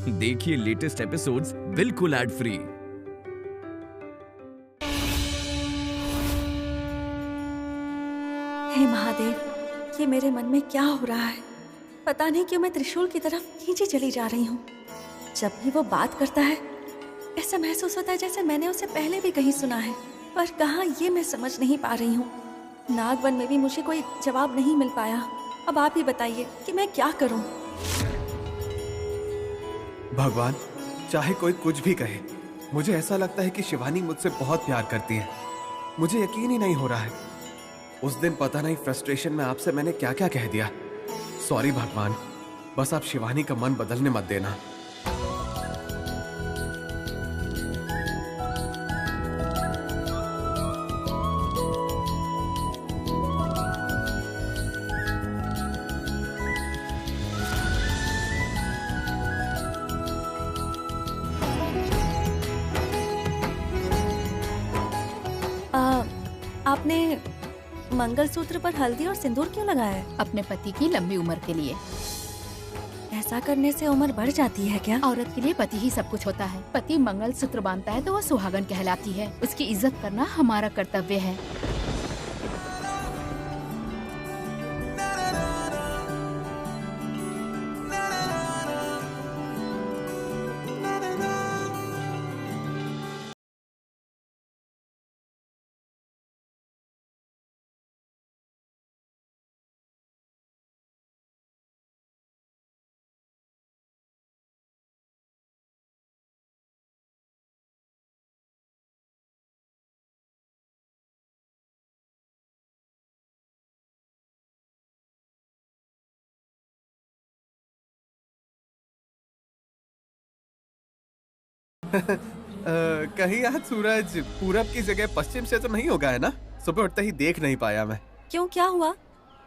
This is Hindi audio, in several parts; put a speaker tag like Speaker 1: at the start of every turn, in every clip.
Speaker 1: देखिए लेटेस्ट एपिसोड्स बिल्कुल एड फ्री।
Speaker 2: हे महादेव, ये मेरे मन में क्या हो रहा है? पता नहीं क्यों मैं त्रिशूल की तरफ खींची चली जा रही हूँ। जब भी वो बात करता है ऐसा महसूस होता है जैसे मैंने उसे पहले भी कहीं सुना है, पर कहाँ ये मैं समझ नहीं पा रही हूँ। नागवन में भी मुझे कोई जवाब नहीं मिल पाया। अब आप ही बताइए कि मैं क्या करूँ।
Speaker 3: भगवान, चाहे कोई कुछ भी कहे, मुझे ऐसा लगता है कि शिवानी मुझसे बहुत प्यार करती है। मुझे यकीन ही नहीं हो रहा है। उस दिन पता नहीं फ्रस्ट्रेशन में आपसे मैंने क्या क्या कह दिया। सॉरी भगवान, बस आप शिवानी का मन बदलने मत देना।
Speaker 2: आपने मंगलसूत्र पर हल्दी और सिंदूर क्यों लगाया है?
Speaker 4: अपने पति की लंबी उम्र के लिए।
Speaker 2: ऐसा करने से उम्र बढ़ जाती है क्या?
Speaker 4: औरत के लिए पति ही सब कुछ होता है। पति मंगलसूत्र बांधता है तो वह सुहागन कहलाती है। उसकी इज्जत करना हमारा कर्तव्य है।
Speaker 3: कहीं आज सूरज पूरब की जगह पश्चिम से तो नहीं होगा, है ना? सुबह उठते ही देख नहीं पाया मैं।
Speaker 2: क्यों, क्या हुआ?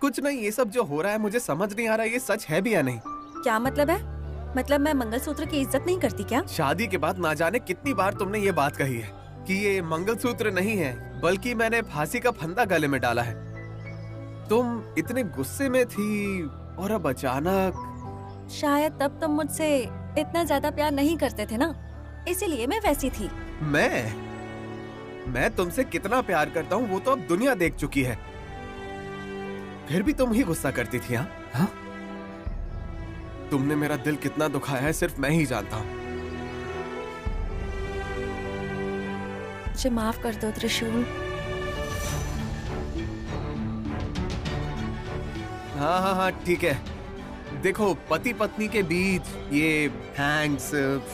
Speaker 3: कुछ नहीं, ये सब जो हो रहा है मुझे समझ नहीं आ रहा ये सच है भी या नहीं।
Speaker 2: क्या मतलब है? मतलब मैं मंगलसूत्र की इज्जत नहीं करती क्या?
Speaker 3: शादी के बाद ना जाने कितनी बार तुमने ये बात कही है कि ये मंगलसूत्र नहीं है, बल्कि मैंने फांसी का फंदा गले में डाला है। तुम इतने गुस्से में थी और अब अचानक।
Speaker 2: शायद तब तुम मुझसे इतना ज्यादा प्यार नहीं करते थे ना, इसीलिए मैं वैसी थी।
Speaker 3: मैं तुमसे कितना प्यार करता हूँ वो तो अब दुनिया देख चुकी है। फिर भी तुम ही गुस्सा करती थी। हाँ? तुमने मेरा दिल कितना दुखाया है सिर्फ मैं ही जानता हूँ।
Speaker 2: मुझे माफ कर दो त्रिशूल।
Speaker 3: हाँ, ठीक है। देखो, पति पत्नी के बीच ये थैंक्स,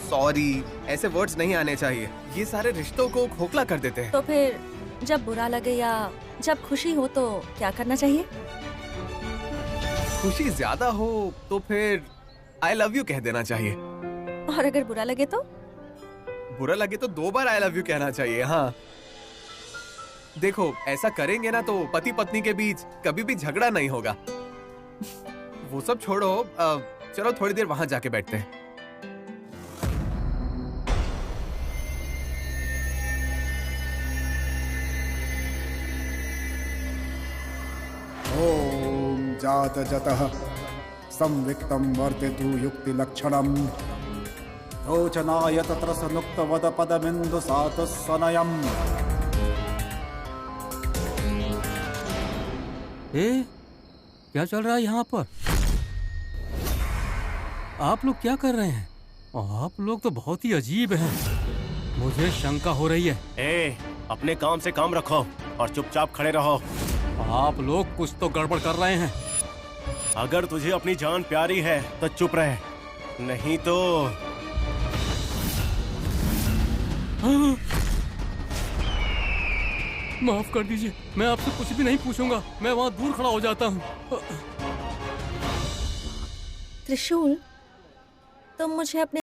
Speaker 3: सॉरी ऐसे वर्ड्स नहीं आने चाहिए। ये सारे रिश्तों को खोखला कर देते हैं।
Speaker 2: तो फिर जब बुरा लगे या जब खुशी हो तो क्या करना चाहिए?
Speaker 3: खुशी ज्यादा हो तो फिर आई लव यू कह देना चाहिए।
Speaker 2: और अगर बुरा लगे तो?
Speaker 3: बुरा लगे तो 2 बार आई लव यू कहना चाहिए। हाँ, देखो ऐसा करेंगे ना तो पति पत्नी के बीच कभी भी झगड़ा नहीं होगा। वो सब छोड़ो, चलो थोड़ी देर वहां जाके बैठते हैं।
Speaker 5: ओम जात जतः संविक्तं वर्तितु युक्तिलक्षणम् रोचनाय तत्र सनुक्त वद पदमिन्दु सातुस्सनयम्।
Speaker 6: क्या चल रहा है यहाँ पर? आप लोग क्या कर रहे हैं? आप लोग तो बहुत ही अजीब हैं। मुझे शंका हो रही है।
Speaker 7: अपने काम से काम रखो और चुपचाप खड़े रहो।
Speaker 6: आप लोग कुछ तो गड़बड़ कर रहे हैं।
Speaker 7: अगर तुझे अपनी जान प्यारी है तो चुप रहे, नहीं तो।
Speaker 6: माफ कर दीजिए, मैं आपसे कुछ भी नहीं पूछूंगा। मैं वहाँ दूर खड़ा हो जाता हूँ।
Speaker 2: त्रिशूल, तुम मुझे अपने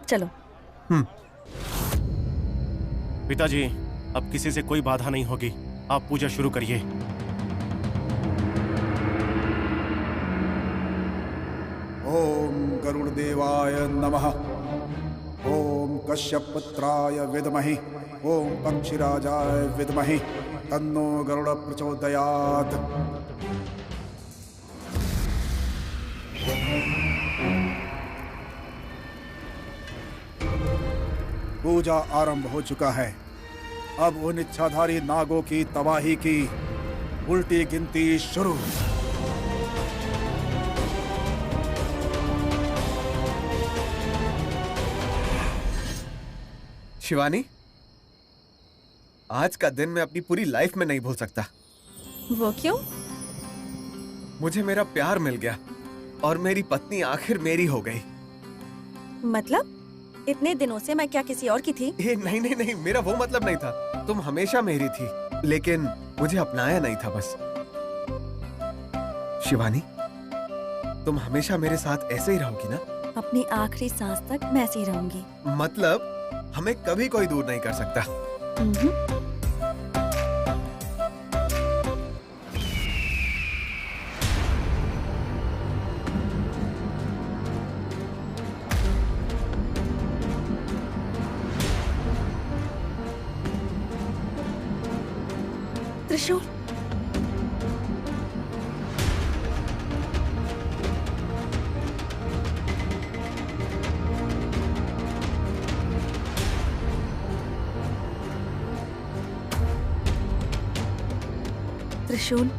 Speaker 2: चलो।
Speaker 7: पिताजी, अब किसी से कोई बाधा नहीं होगी। आप पूजा शुरू करिए।
Speaker 5: ओम गरुड़देवाय नमः। ओम कश्यपपुत्राय विद्महि। ओम पक्षिराजाय विद्महि। तन्नो गरुड़ प्रचोदयात्। पूजा आरंभ हो चुका है। अब उन इच्छाधारी नागों की तबाही की उल्टी गिनती शुरू।
Speaker 3: शिवानी, आज का दिन मैं अपनी पूरी लाइफ में नहीं भूल सकता।
Speaker 2: वो क्यों?
Speaker 3: मुझे मेरा प्यार मिल गया और मेरी पत्नी आखिर मेरी हो गई।
Speaker 2: मतलब इतने दिनों से मैं क्या किसी और की थी?
Speaker 3: नहीं नहीं नहीं, मेरा वो मतलब नहीं था। तुम हमेशा मेरी थी, लेकिन मुझे अपनाया नहीं था बस। शिवानी, तुम हमेशा मेरे साथ ऐसे ही रहोगी ना?
Speaker 2: अपनी आखिरी सांस तक मैं ऐसी रहूंगी।
Speaker 3: मतलब हमें कभी कोई दूर नहीं कर सकता।
Speaker 2: त्रिशूल, त्रिशूल,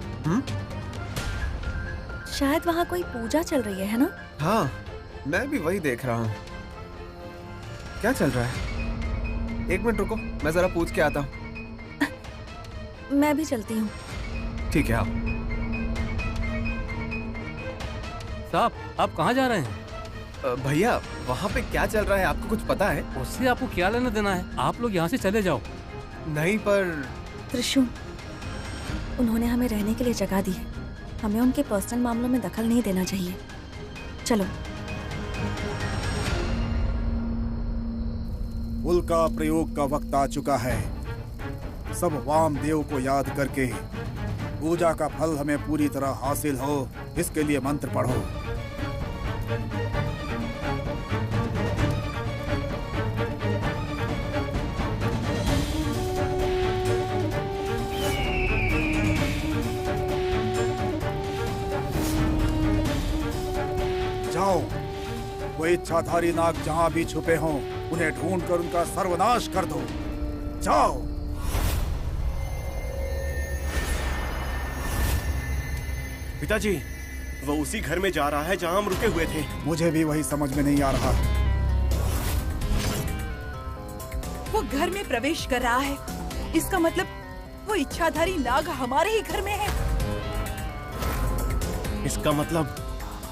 Speaker 2: शायद वहाँ कोई पूजा चल रही है ना?
Speaker 3: हाँ, मैं भी वही देख रहा हूँ। क्या चल रहा है? एक मिनट रुको, मैं जरा पूछ के आता हूँ।
Speaker 2: मैं भी चलती हूँ।
Speaker 3: ठीक है, आओ।
Speaker 6: साहब, आप कहाँ जा रहे हैं?
Speaker 3: भैया, वहाँ पे क्या चल रहा है आपको कुछ पता है?
Speaker 6: उससे आपको क्या लेना देना है? आप लोग यहाँ से चले जाओ।
Speaker 3: नहीं पर
Speaker 2: त्रिशूल, उन्होंने हमें रहने के लिए जगह दी है। हमें उनके पर्सनल मामलों में दखल नहीं देना चाहिए। चलो।
Speaker 5: उल का प्रयोग का वक्त आ चुका है। सब वामदेव को याद करके पूजा का फल हमें पूरी तरह हासिल हो, इसके लिए मंत्र पढ़ो। जाओ, वो इच्छाधारी नाग जहां भी छुपे हों, उन्हें ढूंढकर उनका सर्वनाश कर दो। जाओ।
Speaker 7: पिताजी, वो उसी घर में जा रहा है जहां हम रुके हुए थे।
Speaker 5: मुझे भी वही समझ में नहीं आ रहा।
Speaker 8: वो घर में प्रवेश कर रहा है। इसका मतलब वो इच्छाधारी नाग हमारे ही घर में है।
Speaker 7: इसका मतलब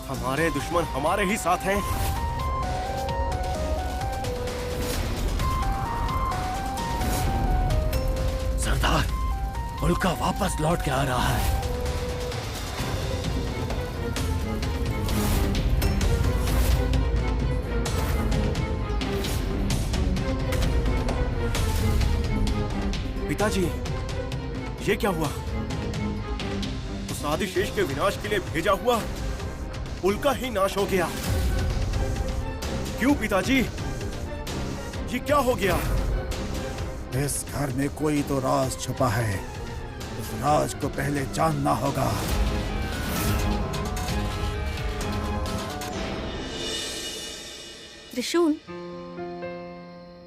Speaker 7: हमारे दुश्मन हमारे ही साथ हैं।
Speaker 9: सरदार, उल्का वापस लौट के आ रहा है।
Speaker 7: पिताजी, ये क्या हुआ? उस आदिशेष के विनाश के लिए भेजा हुआ उल्का ही नाश हो गया। क्यों पिताजी? ये क्या हो गया?
Speaker 5: इस घर में कोई तो राज छुपा है। उस राज को पहले जानना होगा।
Speaker 2: त्रिशूल,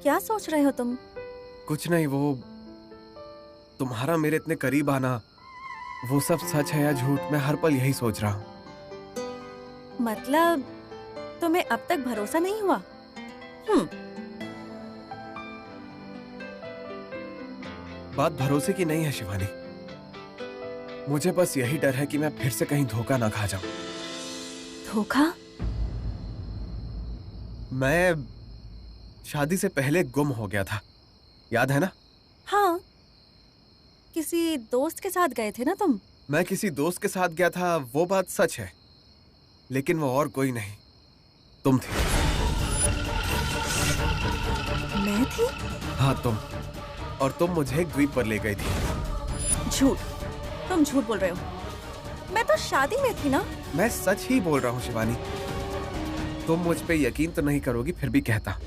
Speaker 2: क्या सोच रहे हो तुम?
Speaker 3: कुछ नहीं, वो तुम्हारा मेरे इतने करीब आना, वो सब सच है या झूठ, मैं हर पल यही सोच रहा हूँ।
Speaker 2: मतलब तुम्हें अब तक भरोसा नहीं हुआ?
Speaker 3: बात भरोसे की नहीं है शिवानी। मुझे बस यही डर है कि मैं फिर से कहीं धोखा ना खा जाऊं।
Speaker 2: धोखा?
Speaker 3: मैं शादी से पहले गुम हो गया था, याद है ना?
Speaker 2: हाँ, किसी दोस्त के साथ गए थे ना तुम?
Speaker 3: मैं किसी दोस्त के साथ गया था, वो बात सच है, लेकिन वो और कोई नहीं, तुम थे।
Speaker 2: मैं थी?
Speaker 3: हाँ तुम। और तुम मुझे एक द्वीप पर ले गई थी।
Speaker 2: झूठ। तुम झूठ बोल रहे हो। मैं तो शादी में थी ना।
Speaker 3: मैं सच ही बोल रहा हूँ शिवानी। तुम मुझ पे यकीन तो नहीं करोगी, फिर भी कहता।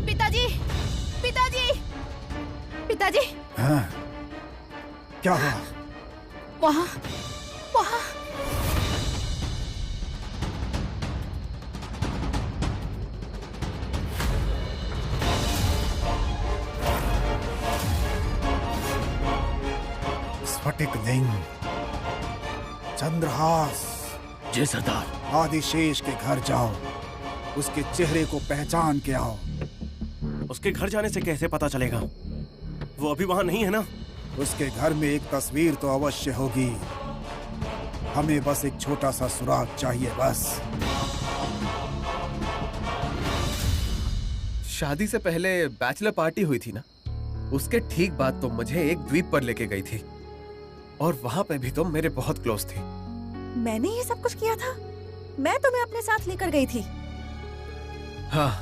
Speaker 4: पिताजी, पिताजी, पिताजी।
Speaker 5: हाँ? क्या हुआ?
Speaker 4: वहाँ, वहाँ।
Speaker 5: स्फटिक लिंग, चंद्रहास।
Speaker 9: जी सरदार।
Speaker 5: आदिशेष के घर जाओ, उसके चेहरे को पहचान के आओ।
Speaker 7: उसके घर जाने से कैसे पता चलेगा? वो अभी वहां नहीं है ना?
Speaker 5: उसके घर में एक तस्वीर तो अवश्य होगी। हमें बस एक छोटा सा सुराग चाहिए, बस।
Speaker 3: शादी से पहले बैचलर पार्टी हुई थी ना, उसके ठीक बाद तुम मुझे एक द्वीप पर लेके गई थी और वहां पे भी तुम मेरे बहुत क्लोज थी।
Speaker 2: मैंने ये सब कुछ किया था? मैं तुम्हें अपने साथ लेकर गई थी।
Speaker 3: हाँ,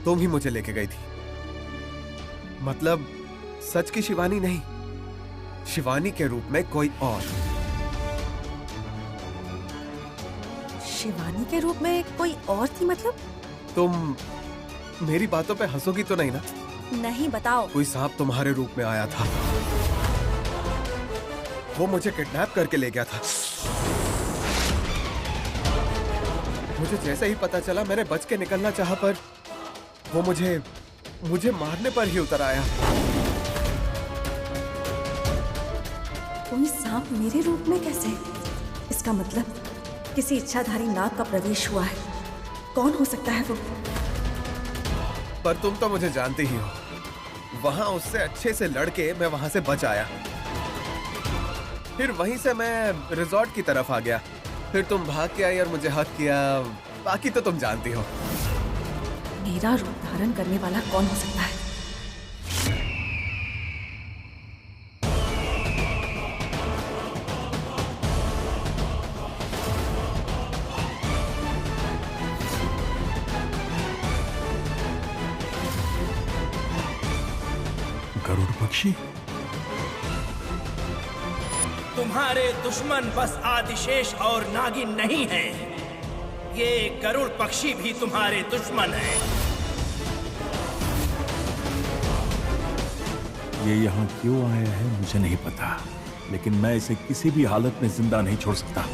Speaker 3: तुम ही मुझे लेके गई थी। मतलब सच की शिवानी नहीं, शिवानी के रूप में कोई और।
Speaker 2: शिवानी के रूप में कोई और थी मतलब?
Speaker 3: तुम मेरी बातों पे हंसोगी तो नहीं ना?
Speaker 2: नहीं, बताओ।
Speaker 3: कोई सांप तुम्हारे रूप में आया था। वो मुझे किडनैप करके ले गया था। मुझे जैसे ही पता चला मैंने बच के निकलना चाहा, पर वो मुझे मारने पर ही उतर आया।
Speaker 2: कोई सांप मेरे रूप में कैसे? इसका मतलब किसी इच्छाधारी नाग का प्रवेश हुआ है। कौन हो सकता है वो?
Speaker 3: पर तुम तो मुझे जानती ही हो। वहां उससे अच्छे से लड़के मैं वहां से बच आया। फिर वहीं से मैं रिजॉर्ट की तरफ आ गया। फिर तुम भाग के आई और मुझे हक किया। बाकी तो तुम जानती हो।
Speaker 2: मेरा रूप धारण करने वाला कौन हो सकता है?
Speaker 9: गरुड़ पक्षी।
Speaker 10: तुम्हारे दुश्मन बस आदिशेष और नागिन नहीं है, ये गरुड़ पक्षी भी तुम्हारे दुश्मन है।
Speaker 9: ये यहाँ क्यों आया है मुझे नहीं पता, लेकिन मैं इसे किसी भी हालत में जिंदा नहीं छोड़ सकता।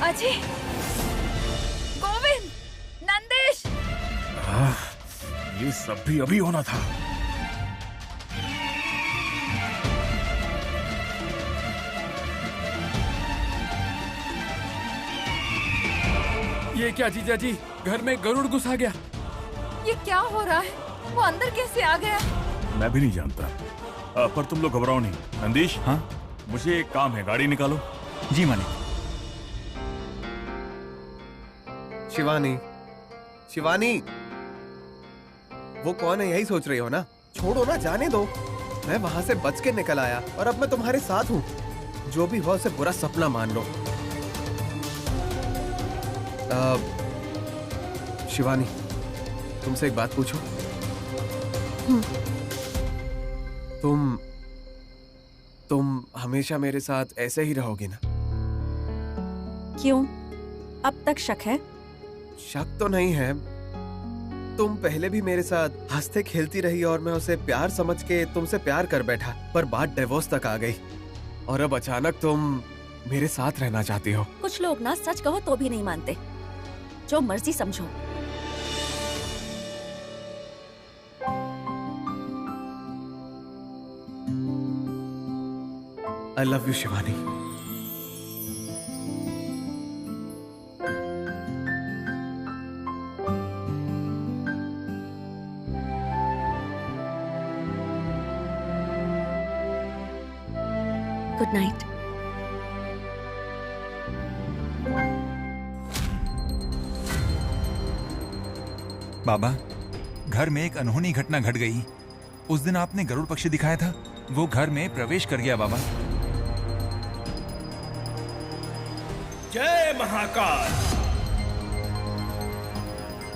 Speaker 4: अजय, गोविंद, नंदेश।
Speaker 9: ये सब भी अभी होना था।
Speaker 6: ये क्या जीजा जी, घर में गरुड़ घुस आ गया।
Speaker 4: ये क्या हो रहा है? वो अंदर कैसे आ गया?
Speaker 9: मैं भी नहीं जानता। पर तुम लोग घबराओ नहीं। नंदीश, हाँ, मुझे एक काम है, गाड़ी निकालो। जी मालिक।
Speaker 3: शिवानी, शिवानी, वो कौन है यही सोच रही हो ना? छोड़ो ना, जाने दो। मैं वहां से बच के निकल आया और अब मैं तुम्हारे साथ हूँ। जो भी हुआ उसे बुरा सपना मान लो। शिवानी, तुमसे एक बात पूछूं? तुम हमेशा मेरे साथ ऐसे ही रहोगी ना?
Speaker 2: क्यों? अब तक शक है?
Speaker 3: शक तो नहीं है। तुम पहले भी मेरे साथ हंसते खेलती रही और मैं उसे प्यार समझ के तुमसे प्यार कर बैठा, पर बात डिवोर्स तक आ गई और अब अचानक तुम मेरे साथ रहना चाहती हो।
Speaker 2: कुछ लोग ना सच कहो तो भी नहीं मानते। जो मर्जी समझो।
Speaker 3: I love you, Shivani.
Speaker 2: Good night.
Speaker 11: बाबा, घर में एक अनहोनी घटना घट गई। उस दिन आपने गरुड़ पक्षी दिखाया था, वो घर में प्रवेश कर गया बाबा।
Speaker 10: जय महाकाल।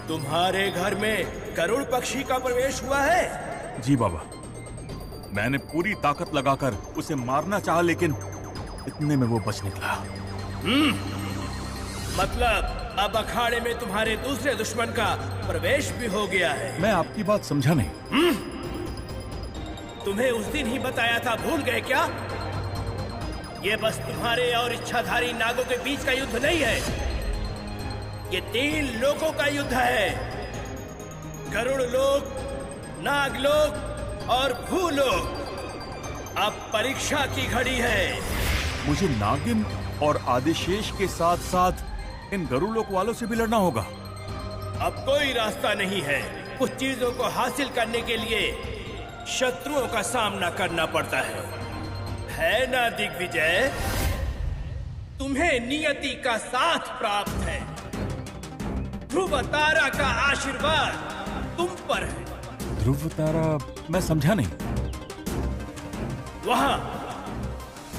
Speaker 10: तुम्हारे घर में गरुड़ पक्षी का प्रवेश हुआ है?
Speaker 9: जी बाबा, मैंने पूरी ताकत लगाकर उसे मारना चाहा, लेकिन इतने में वो बच निकला।
Speaker 10: मतलब अब अखाड़े में तुम्हारे दूसरे दुश्मन का प्रवेश भी हो गया है।
Speaker 9: मैं आपकी बात समझा नहीं।
Speaker 10: तुम्हें उस दिन ही बताया था, भूल गए क्या? ये बस तुम्हारे और इच्छाधारी नागों के बीच का युद्ध नहीं है, ये 3 लोगों का युद्ध है। गरुड़ लोक, नाग लोक और भूलोक। अब परीक्षा की घड़ी है।
Speaker 9: मुझे नागिन और आदिशेष के साथ साथ इन गरुड़ लोक वालों से भी लड़ना होगा।
Speaker 10: अब कोई रास्ता नहीं है। कुछ चीजों को हासिल करने के लिए शत्रुओं का सामना करना पड़ता है ना दिग्विजय? तुम्हें नियति का साथ प्राप्त है। ध्रुव तारा का आशीर्वाद तुम पर है।
Speaker 9: ध्रुव तारा? मैं समझा नहीं।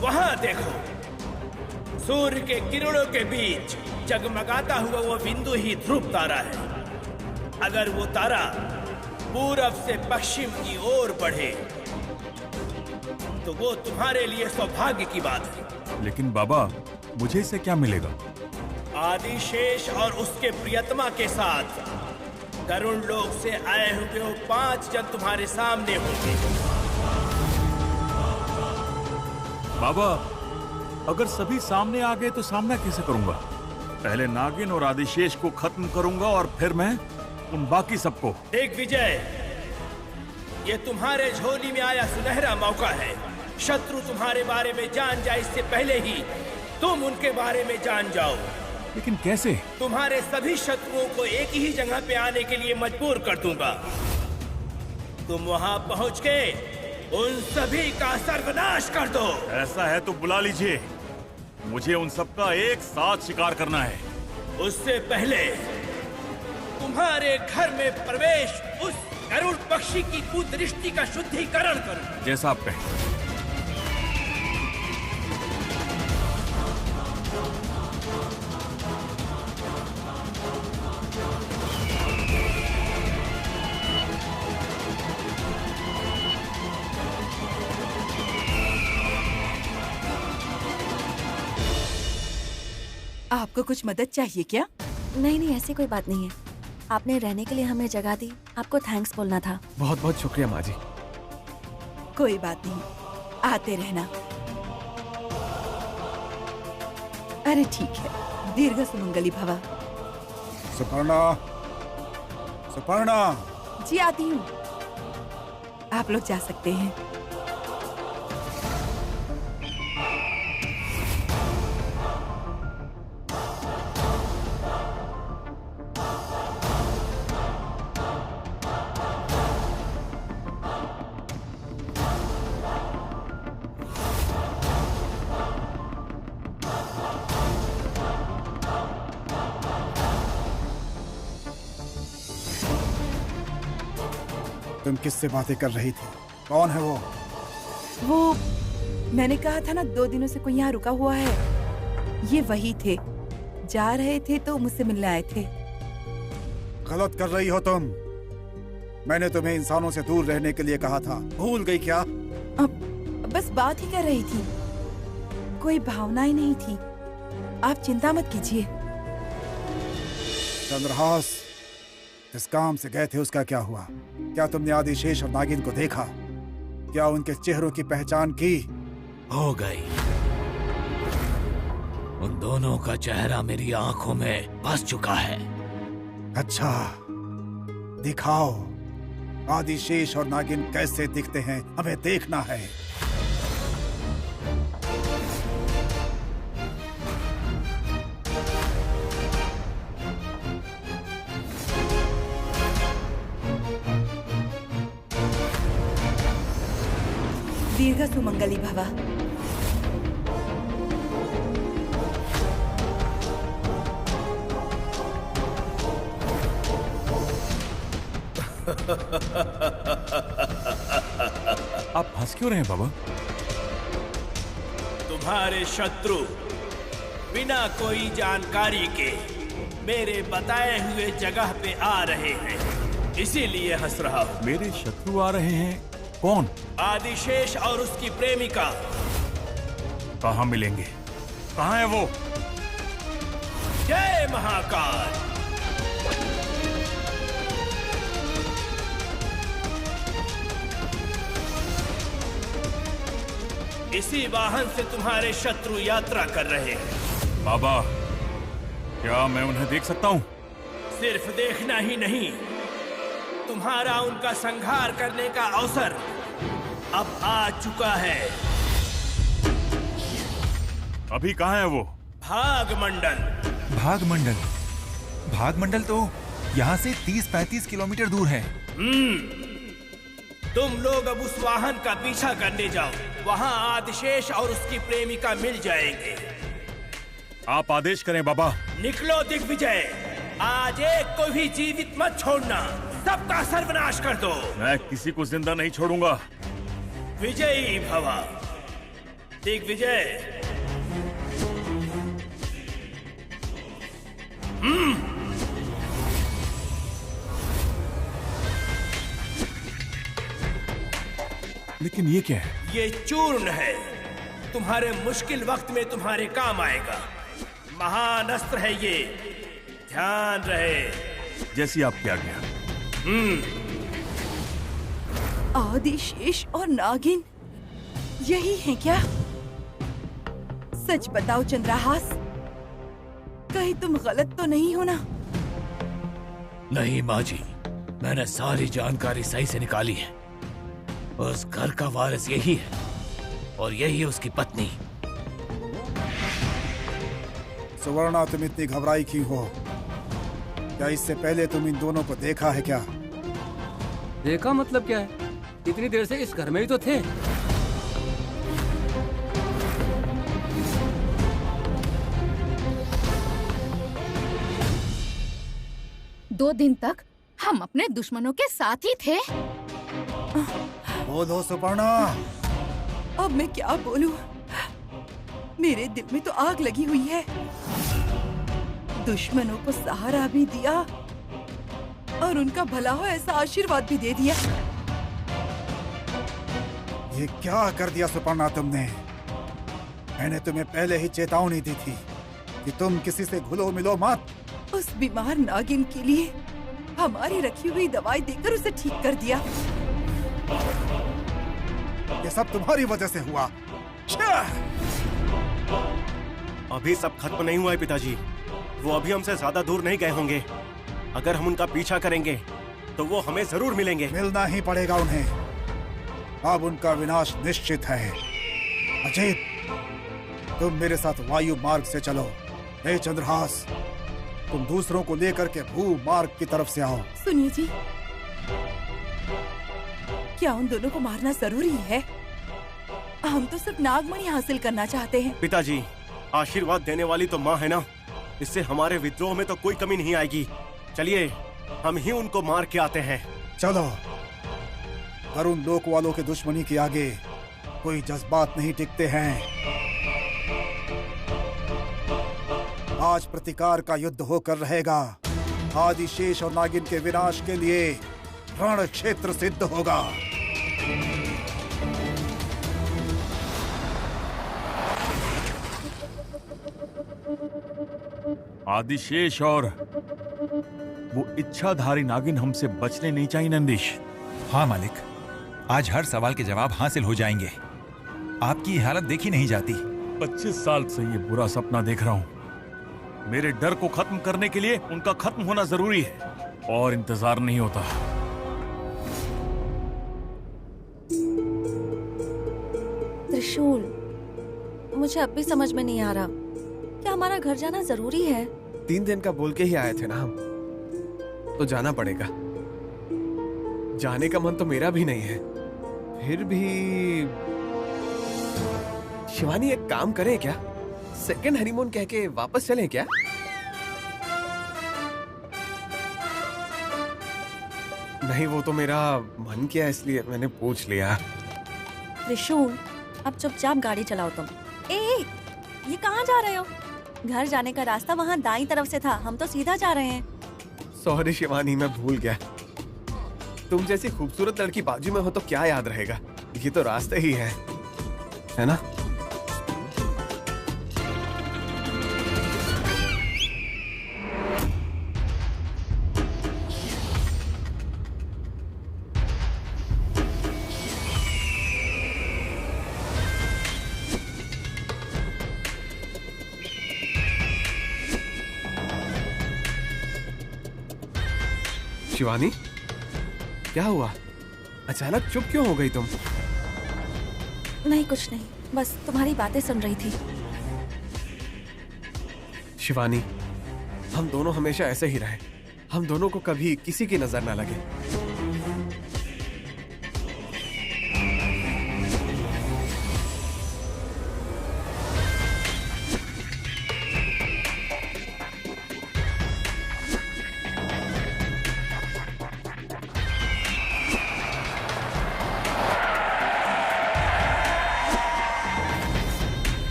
Speaker 10: वहां देखो, सूर्य के किरणों के बीच जगमगाता हुआ वो बिंदु ही ध्रुव तारा है। अगर वो तारा पूरब से पश्चिम की ओर बढ़े तो वो तुम्हारे लिए सौभाग्य की बात है।
Speaker 9: लेकिन बाबा, मुझे इससे क्या मिलेगा?
Speaker 10: आदिशेष और उसके प्रियतमा के साथ गरुड़ लोक से आए हुए वो 5 जन तुम्हारे सामने होंगे।
Speaker 9: बाबा, अगर सभी सामने आ गए तो सामना कैसे करूंगा? पहले नागिन और आदिशेष को खत्म करूंगा और फिर मैं उन बाकी सबको।
Speaker 10: दिग्विजय, ये तुम्हारे झोली में आया सुनहरा मौका है। शत्रु तुम्हारे बारे में जान जाए इससे पहले ही तुम उनके बारे में जान जाओ।
Speaker 9: लेकिन कैसे?
Speaker 10: तुम्हारे सभी शत्रुओं को एक ही जगह पे आने के लिए मजबूर कर दूंगा। तुम वहां पहुंच के उन सभी का सर्वनाश कर दो।
Speaker 9: ऐसा है तो बुला लीजिए, मुझे उन सबका एक साथ शिकार करना है।
Speaker 10: उससे पहले तुम्हारे घर में प्रवेश उस गरुड़ पक्षी की कुदृष्टि का शुद्धिकरण करो।
Speaker 9: जैसा आप कहें।
Speaker 8: आपको कुछ मदद चाहिए क्या?
Speaker 2: नहीं, ऐसी कोई बात नहीं है। आपने रहने के लिए हमें जगह दी, आपको थैंक्स बोलना था।
Speaker 3: बहुत बहुत शुक्रिया माँ जी।
Speaker 8: कोई बात नहीं, आते रहना। अरे ठीक है, दीर्घ सुमंगली भवा।
Speaker 5: सुपर्णा, सुपर्णा।
Speaker 8: जी आती हूँ। आप लोग जा सकते हैं।
Speaker 5: तुम किससे बातें कर रही थी? कौन है वो?
Speaker 8: वो मैंने कहा था ना, 2 दिनों से कोई यहाँ रुका हुआ है। ये वही थे। जा रहे थे तो मुझसे मिलने आए थे।
Speaker 5: गलत कर रही हो तुम। मैंने तुम्हें इंसानों से दूर रहने के लिए कहा था, भूल गई क्या?
Speaker 8: बस बात ही कर रही थी, कोई भावनाएं नहीं थी। आप चिंता मत कीजिए।
Speaker 5: चंद्रहास, जिस काम से गए थे उसका क्या हुआ? क्या तुमने आदिशेष और नागिन को देखा? क्या उनके चेहरों की पहचान की?
Speaker 10: हो गई। उन दोनों का चेहरा मेरी आंखों में बस चुका है।
Speaker 5: अच्छा, दिखाओ आदिशेष और नागिन कैसे दिखते हैं, हमें देखना है।
Speaker 8: दीर्घ सुमंगली भवा।
Speaker 9: आप हंस क्यों रहे हैं बाबा?
Speaker 10: तुम्हारे शत्रु बिना कोई जानकारी के मेरे बताए हुए जगह पे आ रहे हैं, इसीलिए हंस रहा हूँ।
Speaker 9: मेरे शत्रु आ रहे हैं? कौन?
Speaker 10: आदिशेष और उसकी प्रेमिका।
Speaker 9: कहाँ मिलेंगे? कहाँ है वो?
Speaker 10: जय महाकाल। इसी वाहन से तुम्हारे शत्रु यात्रा कर रहे हैं।
Speaker 9: बाबा, क्या मैं उन्हें देख सकता हूँ?
Speaker 10: सिर्फ देखना ही नहीं, तुम्हारा उनका संहार करने का अवसर अब आ चुका है।
Speaker 9: अभी कहाँ है वो?
Speaker 10: भागमंडल।
Speaker 11: भागमंडल? भागमंडल तो यहाँ से 30-35 किलोमीटर दूर है।
Speaker 10: तुम लोग अब उस वाहन का पीछा करने जाओ, वहाँ आदिशेष और उसकी प्रेमिका मिल जाएंगे।
Speaker 9: आप आदेश करें बाबा।
Speaker 10: निकलो दिग्विजय, आज एक को भी जीवित मत छोड़ना, सबका सर्वनाश कर दो।
Speaker 9: मैं किसी को जिंदा नहीं छोड़ूंगा।
Speaker 10: विजयी भवा दिग्विजय।
Speaker 9: लेकिन ये क्या है?
Speaker 10: ये चूर्ण है, तुम्हारे मुश्किल वक्त में तुम्हारे काम आएगा। महान अस्त्र है ये, ध्यान रहे।
Speaker 9: जैसी आपकी आज्ञा।
Speaker 8: आदिशेष और नागिन यही है क्या? सच बताओ चंद्रहास, कहीं तुम गलत तो नहीं हो ना?
Speaker 10: नहीं माँ जी, मैंने सारी जानकारी सही से निकाली है। उस घर का वारिस यही है और यही उसकी पत्नी।
Speaker 5: सुवर्णा, तुम इतनी घबराई क्यों हो? क्या इससे पहले तुम इन दोनों को देखा है क्या?
Speaker 6: देखा मतलब क्या है? इतनी देर से इस घर में ही तो थे।
Speaker 4: 2 दिन तक हम अपने दुश्मनों के साथ ही थे।
Speaker 5: बोलो सुपर्णा।
Speaker 8: अब मैं क्या बोलूं? मेरे दिल में तो आग लगी हुई है। दुश्मनों को सहारा भी दिया और उनका भला हो ऐसा आशीर्वाद भी दे दिया।
Speaker 5: ये क्या कर दिया सुपर्णा तुमने? मैंने तुम्हें पहले ही चेतावनी दी थी कि तुम किसी से घुलो मिलो मत।
Speaker 8: उस बीमार नागिन के लिए हमारी रखी हुई दवाई देकर उसे ठीक कर दिया।
Speaker 5: ये सब तुम्हारी वजह से हुआ।
Speaker 7: अभी सब खत्म नहीं हुआ है पिताजी। वो अभी हमसे ज्यादा दूर नहीं गए होंगे। अगर हम उनका पीछा करेंगे तो वो हमें जरूर मिलेंगे।
Speaker 5: मिलना ही पड़ेगा उन्हें। अब उनका विनाश निश्चित है। अजीत, तुम मेरे साथ वायु मार्ग से चलो। हे चंद्रहास, तुम दूसरों को लेकर के भू मार्ग की तरफ से आओ।
Speaker 8: सुनिए जी, क्या उन दोनों को मारना जरूरी है? हम तो सिर्फ नागमणि हासिल करना चाहते हैं।
Speaker 7: पिताजी, आशीर्वाद देने वाली तो माँ है ना, इससे हमारे विद्रोह में तो कोई कमी नहीं आएगी। चलिए हम ही उनको मार के आते हैं।
Speaker 5: चलो। अरुण लोक वालों के दुश्मनी के आगे कोई जज्बात नहीं टिकते हैं। आज प्रतिकार का युद्ध होकर रहेगा। आदिशेष और नागिन के विनाश के लिए रण क्षेत्र सिद्ध होगा।
Speaker 9: आदिशेष और वो इच्छाधारी नागिन हमसे बचने नहीं चाहिए नंदीश।
Speaker 11: हाँ मालिक, आज हर सवाल के जवाब हासिल हो जाएंगे। आपकी हालत देखी नहीं जाती।
Speaker 9: 25 साल से ये बुरा सपना देख रहा हूँ। मेरे डर को खत्म करने के लिए उनका खत्म होना जरूरी है और इंतजार नहीं होता।
Speaker 2: त्रिशूल, मुझे अब भी समझ में नहीं आ रहा, क्या हमारा घर जाना जरूरी है?
Speaker 3: 3 दिन का बोल के ही आए थे ना हम, तो जाना पड़ेगा। जाने का मन तो मेरा भी नहीं है। फिर भी शिवानी, एक काम करें क्या? सेकंड हनीमून कह के वापस चलें क्या? नहीं, वो तो मेरा मन किया इसलिए मैंने पूछ लिया।
Speaker 2: त्रिशूल, अब चुपचाप गाड़ी चलाओ तुम। ए, ये कहाँ जा रहे हो? घर जाने का रास्ता वहाँ दाईं तरफ से था, हम तो सीधा जा रहे हैं।
Speaker 3: सॉरी शिवानी, मैं भूल गया। तुम जैसी खूबसूरत लड़की बाजू में हो तो क्या याद रहेगा, ये तो रास्ते ही है ना? शिवानी, क्या हुआ? अचानक चुप क्यों हो गई तुम?
Speaker 2: नहीं, कुछ नहीं, बस तुम्हारी बातें सुन रही थी।
Speaker 3: शिवानी, हम दोनों हमेशा ऐसे ही रहे। हम दोनों को कभी किसी की नजर ना लगे।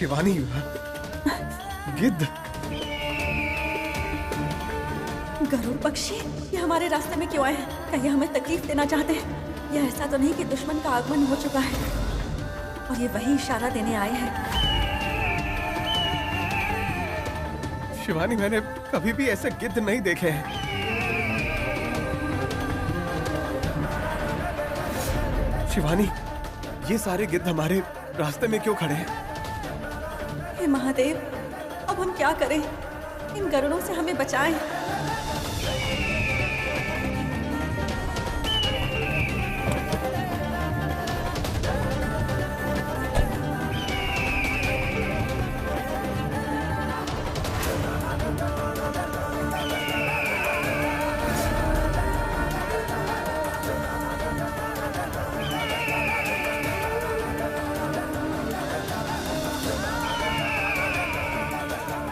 Speaker 3: शिवानी, गिद्ध,
Speaker 2: गरुड़ पक्षी, ये हमारे रास्ते में क्यों आए हैं? कहीं हमें तकलीफ देना चाहते हैं? या ऐसा तो नहीं कि दुश्मन का आगमन हो चुका है और ये वही इशारा देने आए हैं?
Speaker 3: शिवानी, मैंने कभी भी ऐसे गिद्ध नहीं देखे हैं। शिवानी, ये सारे गिद्ध हमारे रास्ते में क्यों खड़े हैं?
Speaker 2: हे महादेव, अब हम क्या करें? इन गरुड़ों से हमें बचाएं।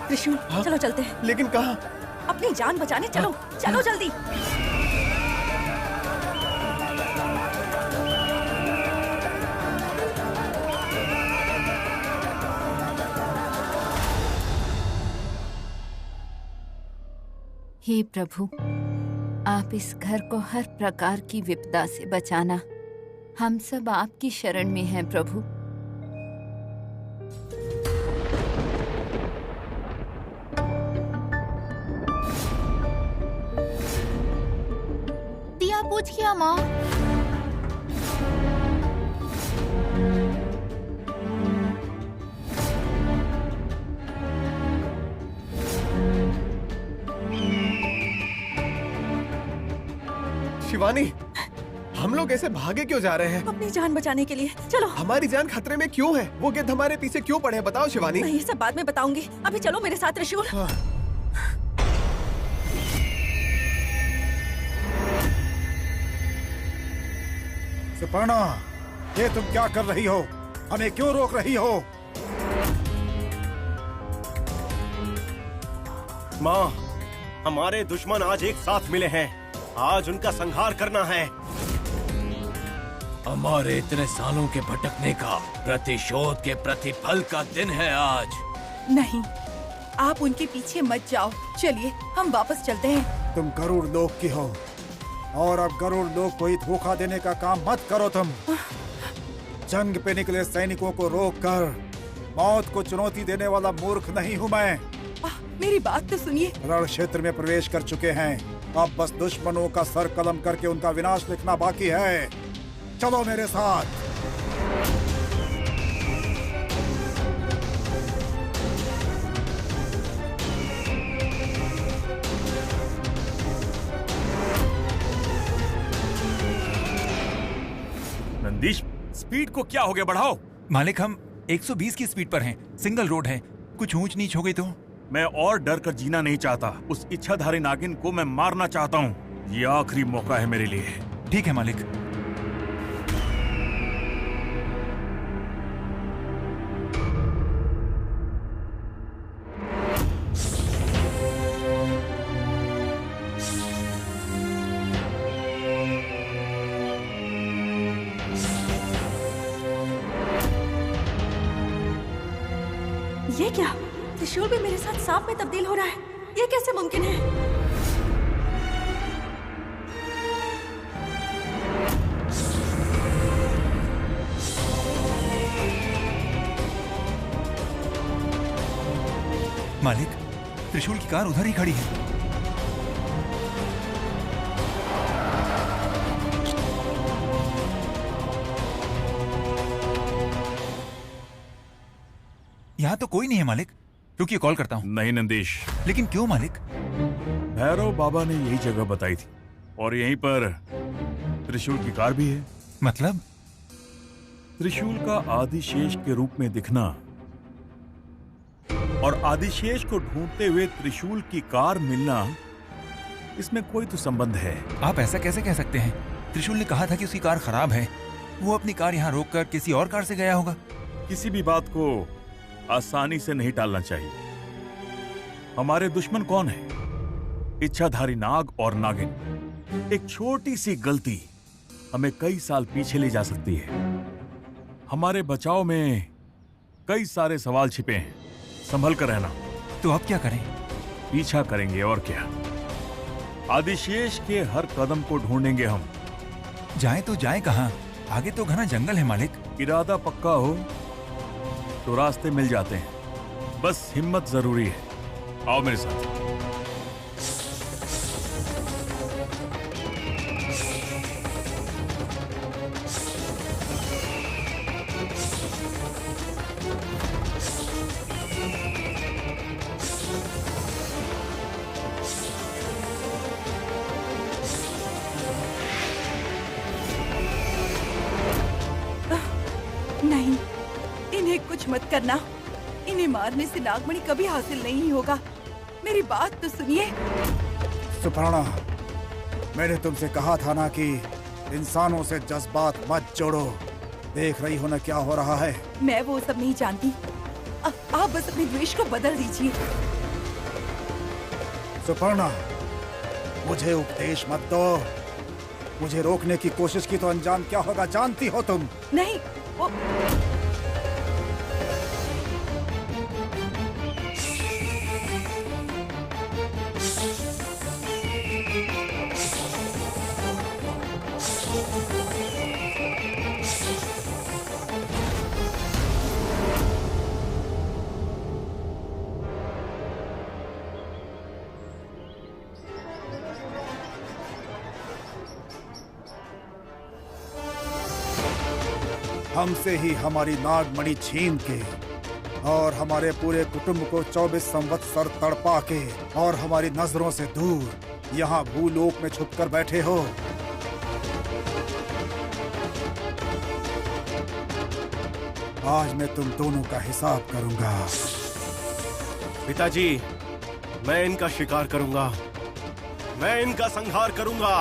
Speaker 2: त्रिशूल, चलो चलते हैं।
Speaker 3: लेकिन कहाँ?
Speaker 2: अपनी जान बचाने चलो, चलो जल्दी।
Speaker 4: हे प्रभु, आप इस घर को हर प्रकार की विपदा से बचाना। हम सब आपकी शरण में हैं प्रभु। दिया पूछ किया माँ।
Speaker 3: शिवानी, हम लोग ऐसे भागे क्यों जा रहे हैं?
Speaker 2: अपनी जान बचाने के लिए। चलो।
Speaker 3: हमारी जान खतरे में क्यों है? वो गिद्ध हमारे पीछे क्यों पड़े हैं? बताओ शिवानी।
Speaker 2: मैं ये सब बाद में बताऊंगी, अभी चलो मेरे साथ त्रिशूल।
Speaker 5: सुपर्णा, ये तुम क्या कर रही हो? हमें क्यों रोक रही हो?
Speaker 7: माँ, हमारे दुश्मन आज एक साथ मिले हैं। आज उनका संहार करना है।
Speaker 10: हमारे इतने सालों के भटकने का प्रतिशोध के प्रतिफल का दिन है आज।
Speaker 8: नहीं, आप उनके पीछे मत जाओ। चलिए हम वापस चलते हैं।
Speaker 5: तुम गरुड़ लोक की हो और अब गरुड़ लोक को ही धोखा देने का काम मत करो। तुम जंग पे निकले सैनिकों को रोककर मौत को चुनौती देने वाला मूर्ख नहीं हूँ मैं।
Speaker 8: मेरी बात तो सुनिए।
Speaker 5: रण क्षेत्र में प्रवेश कर चुके हैं, अब बस दुश्मनों का सर कलम करके उनका विनाश लिखना बाकी है। चलो मेरे साथ।
Speaker 9: नंदीश, स्पीड को क्या हो गया? बढ़ाओ।
Speaker 11: मालिक, हम 120 की स्पीड पर हैं। सिंगल रोड है, कुछ ऊंच नीच हो गई तो।
Speaker 9: मैं और डर कर जीना नहीं चाहता। उस इच्छाधारी नागिन को मैं मारना चाहता हूँ। ये आखिरी मौका है मेरे लिए।
Speaker 11: ठीक है मालिक।
Speaker 2: ये क्या? त्रिशूल भी मेरे साथ सांप में तब्दील हो रहा है। ये कैसे मुमकिन है?
Speaker 11: मालिक, त्रिशूल की कार उधर ही खड़ी है। यहाँ तो कोई नहीं है मालिक। रुकिए, कॉल करता हूँ।
Speaker 9: नहीं नंदीश।
Speaker 11: लेकिन क्यों मालिक?
Speaker 9: भैरव बाबा ने यही जगह बताई थी और यहीं पर त्रिशूल की कार भी है।
Speaker 11: मतलब?
Speaker 9: त्रिशूल का आदिशेष के रूप में दिखना और आदिशेष को ढूंढते हुए त्रिशूल की कार मिलना, इसमें कोई तो संबंध है।
Speaker 11: आप ऐसा कैसे कह सकते हैं? त्रिशूल ने कहा था कि उसकी कार खराब है। वो अपनी कार यहाँ रोककर किसी और कार से गया होगा।
Speaker 9: किसी भी बात को आसानी से नहीं टालना चाहिए। हमारे दुश्मन कौन है? इच्छाधारी नाग और नागिन। एक छोटी सी गलती हमें कई साल पीछे ले जा सकती है। हमारे बचाव में कई सारे सवाल छिपे हैं। संभल कर रहना।
Speaker 11: तो अब क्या करें?
Speaker 9: पीछा करेंगे और क्या। आदिशेष के हर कदम को ढूंढेंगे हम।
Speaker 11: जाएं तो जाएं कहां? आगे तो घना जंगल है मालिक।
Speaker 9: इरादा पक्का हो तो रास्ते मिल जाते हैं। बस हिम्मत जरूरी है। आओ मेरे साथ।
Speaker 8: नहीं, इन्हें कुछ मत करना। इन्हें मारने से नागमणि कभी हासिल नहीं होगा। मेरी बात तो सुनिए।
Speaker 5: सुपर्णा, मैंने तुमसे कहा था ना कि इंसानों से जज्बात मत जोड़ो। देख रही हो ना क्या हो रहा है।
Speaker 8: मैं वो सब नहीं जानती। आप बस अपने द्वेष को बदल दीजिए।
Speaker 5: सुपर्णा, मुझे उपदेश मत दो। मुझे रोकने की कोशिश की तो अंजाम क्या होगा जानती हो तुम।
Speaker 8: नहीं, वो
Speaker 5: हमसे ही हमारी नागमणि छीन के और हमारे पूरे कुटुंब को 24 संवत्सर तड़पा के और हमारी नजरों से दूर यहाँ भूलोक में छुपकर बैठे हो। आज मैं तुम दोनों का हिसाब करूंगा।
Speaker 7: पिताजी, मैं इनका शिकार करूंगा। मैं इनका संहार करूंगा।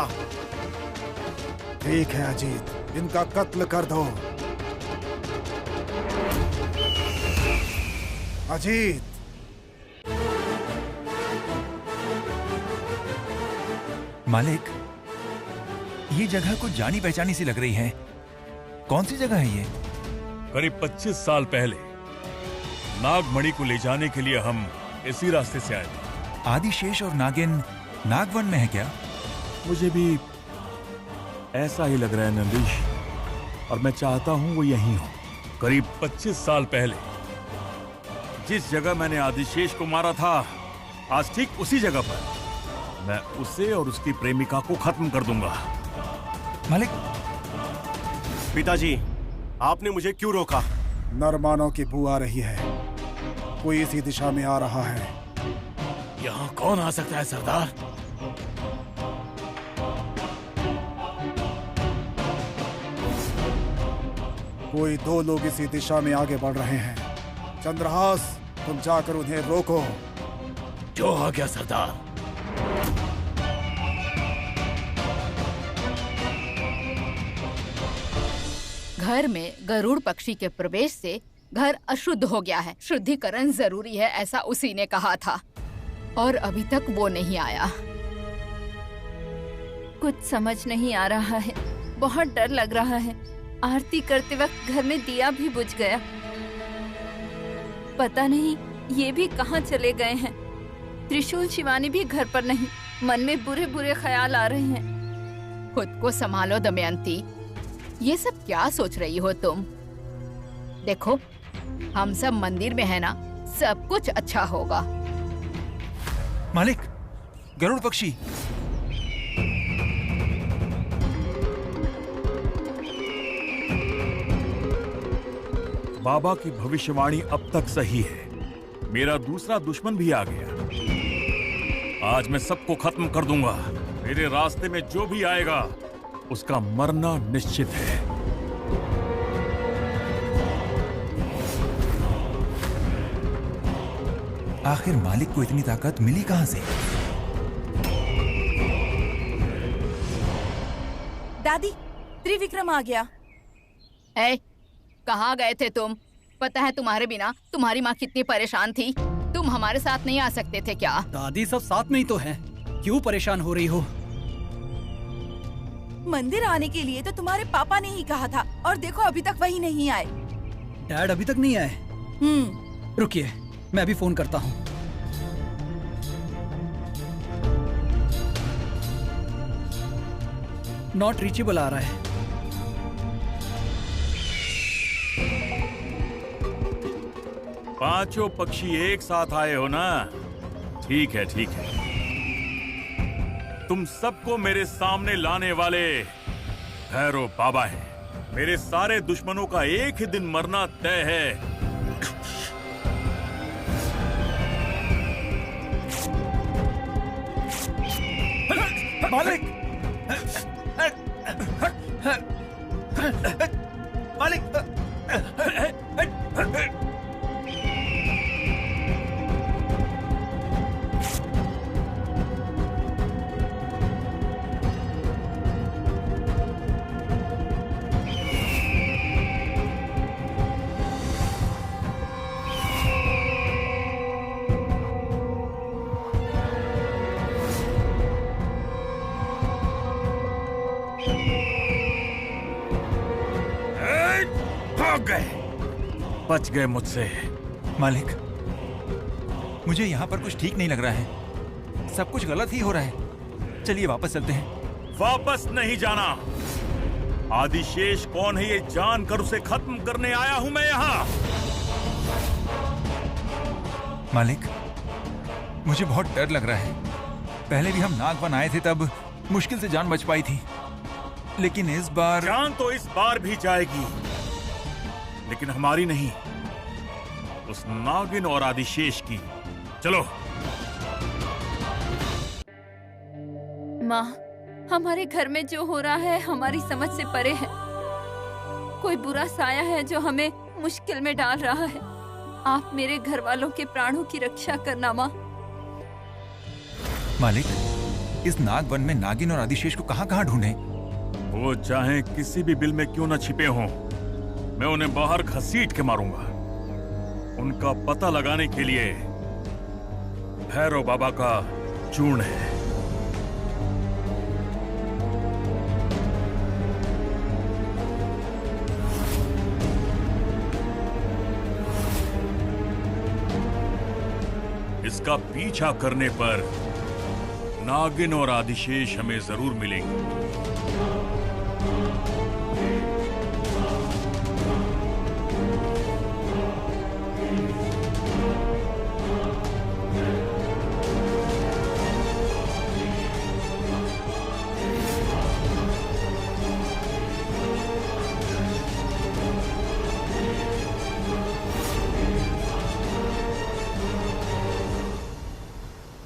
Speaker 5: ठीक है अजीत, इनका कत्ल कर दो। अजीत,
Speaker 11: मालिक, ये जगह कुछ जानी पहचानी सी लग रही है। कौन सी जगह है ये?
Speaker 9: करीब 25 साल पहले नागमणि को ले जाने के लिए हम इसी रास्ते से आए थे।
Speaker 11: आदिशेष और नागिन नागवन में है क्या?
Speaker 9: मुझे भी ऐसा ही लग रहा है नंदीश, और मैं चाहता हूं वो यहीं हो। करीब 25 साल पहले जिस जगह मैंने आदिशेष को मारा था, आज ठीक उसी जगह पर मैं उसे और उसकी प्रेमिका को खत्म कर दूंगा।
Speaker 11: मालिक,
Speaker 7: पिताजी, आपने मुझे क्यों रोका?
Speaker 5: नरमानों की बू आ रही है। कोई इसी दिशा में आ रहा है।
Speaker 10: यहाँ कौन आ सकता है सरदार?
Speaker 5: कोई 2 लोग इसी दिशा में आगे बढ़ रहे हैं। चंद्रहास, तुम जाकर उन्हें रोको।
Speaker 10: जो आ गया सरदार।
Speaker 4: घर में गरुड़ पक्षी के प्रवेश से घर अशुद्ध हो गया है। शुद्धिकरण जरूरी है, ऐसा उसी ने कहा था, और अभी तक वो नहीं आया।
Speaker 2: कुछ समझ नहीं आ रहा है, बहुत डर लग रहा है। आरती करते वक्त घर में दिया भी बुझ गया। पता नहीं ये भी कहाँ चले गए हैं। त्रिशूल शिवानी भी घर पर नहीं। मन में बुरे बुरे ख्याल आ रहे हैं।
Speaker 4: खुद को संभालो दमयंती, ये सब क्या सोच रही हो तुम? देखो, हम सब मंदिर में है ना, सब कुछ अच्छा होगा।
Speaker 11: मालिक, गरुड़ पक्षी।
Speaker 9: बाबा की भविष्यवाणी अब तक सही है। मेरा दूसरा दुश्मन भी आ गया। आज मैं सबको खत्म कर दूंगा। मेरे रास्ते में जो भी आएगा उसका मरना निश्चित है।
Speaker 11: आखिर मालिक को इतनी ताकत मिली कहां से?
Speaker 8: दादी, त्रिविक्रम आ गया।
Speaker 4: कहाँ गए थे तुम? पता है तुम्हारे बिना तुम्हारी माँ कितनी परेशान थी। तुम हमारे साथ नहीं आ सकते थे क्या?
Speaker 12: दादी, सब साथ में ही तो हैं। क्यों परेशान हो रही हो?
Speaker 8: मंदिर आने के लिए तो तुम्हारे पापा ने ही कहा था, और देखो अभी तक वही नहीं आए।
Speaker 12: डैड अभी तक नहीं आए? रुकिए, मैं अभी फोन करता हूँ। नॉट रीचेबल आ रहा है।
Speaker 9: पांचों पक्षी एक साथ आए हो ना? ठीक है, ठीक है। तुम सबको मेरे सामने लाने वाले भैरव बाबा हैं। मेरे सारे दुश्मनों का एक ही दिन मरना तय है।
Speaker 11: मालिक! मालिक!
Speaker 9: बच गए मुझसे।
Speaker 11: मालिक, मुझे यहाँ पर कुछ ठीक नहीं लग रहा है। सब कुछ गलत ही हो रहा है। चलिए वापस चलते हैं।
Speaker 9: वापस नहीं जाना। आदिशेष कौन है ये जानकर उसे खत्म करने आया हूं मैं यहाँ।
Speaker 11: मालिक, मुझे बहुत डर लग रहा है। पहले भी हम नागवन आए थे, तब मुश्किल से जान बच पाई थी, लेकिन इस बार
Speaker 9: जान तो इस बार भी जाएगी, लेकिन हमारी नहीं, उस नागिन और आदिशेष की। चलो।
Speaker 2: माँ, हमारे घर में जो हो रहा है हमारी समझ से परे है। कोई बुरा साया है जो हमें मुश्किल में डाल रहा है। आप मेरे घर वालों के प्राणों की रक्षा करना माँ।
Speaker 11: मालिक, इस नागवन में नागिन और आदिशेष को कहाँ-कहाँ ढूंढें?
Speaker 9: वो चाहे किसी भी बिल में क्यों न छिपे हों, मैं उन्हें बाहर घसीट के मारूंगा। उनका पता लगाने के लिए भैरव बाबा का चूर्ण है। इसका पीछा करने पर नागिन और आदिशेष हमें जरूर मिलेंगे।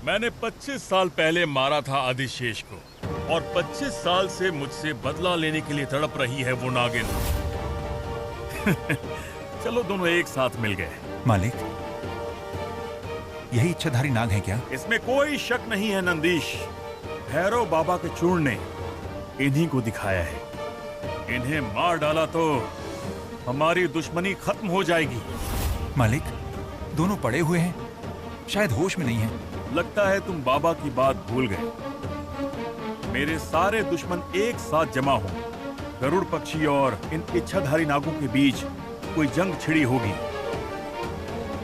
Speaker 9: मैंने 25 साल पहले मारा था आदिशेष को, और 25 साल से मुझसे बदला लेने के लिए तड़प रही है वो नागिन। चलो दोनों एक साथ मिल गए।
Speaker 11: मालिक, यही इच्छाधारी नाग है क्या?
Speaker 9: इसमें कोई शक नहीं है नंदीश। भैरव बाबा के चूर्ण ने इन्हीं को दिखाया है। इन्हें मार डाला तो हमारी दुश्मनी खत्म हो जाएगी।
Speaker 11: मालिक, दोनों पड़े हुए हैं, शायद होश में नहीं है।
Speaker 9: लगता है तुम बाबा की बात भूल गए। मेरे सारे दुश्मन एक साथ जमा हो, गरुड़ पक्षी और इन इच्छाधारी नागों के बीच कोई जंग छिड़ी होगी।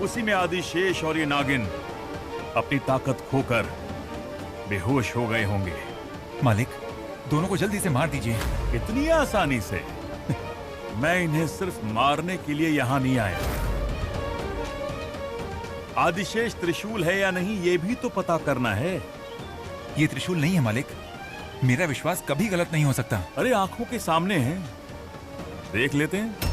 Speaker 9: उसी में आदिशेष और ये नागिन अपनी ताकत खोकर बेहोश हो गए होंगे।
Speaker 11: मालिक, दोनों को जल्दी से मार दीजिए।
Speaker 9: इतनी आसानी से? मैं इन्हें सिर्फ मारने के लिए यहां नहीं आया। आदिशेष त्रिशूल है या नहीं ये भी तो पता करना है।
Speaker 11: ये त्रिशूल नहीं है मालिक, मेरा विश्वास कभी गलत नहीं हो सकता।
Speaker 9: अरे आंखों के सामने है, देख लेते हैं।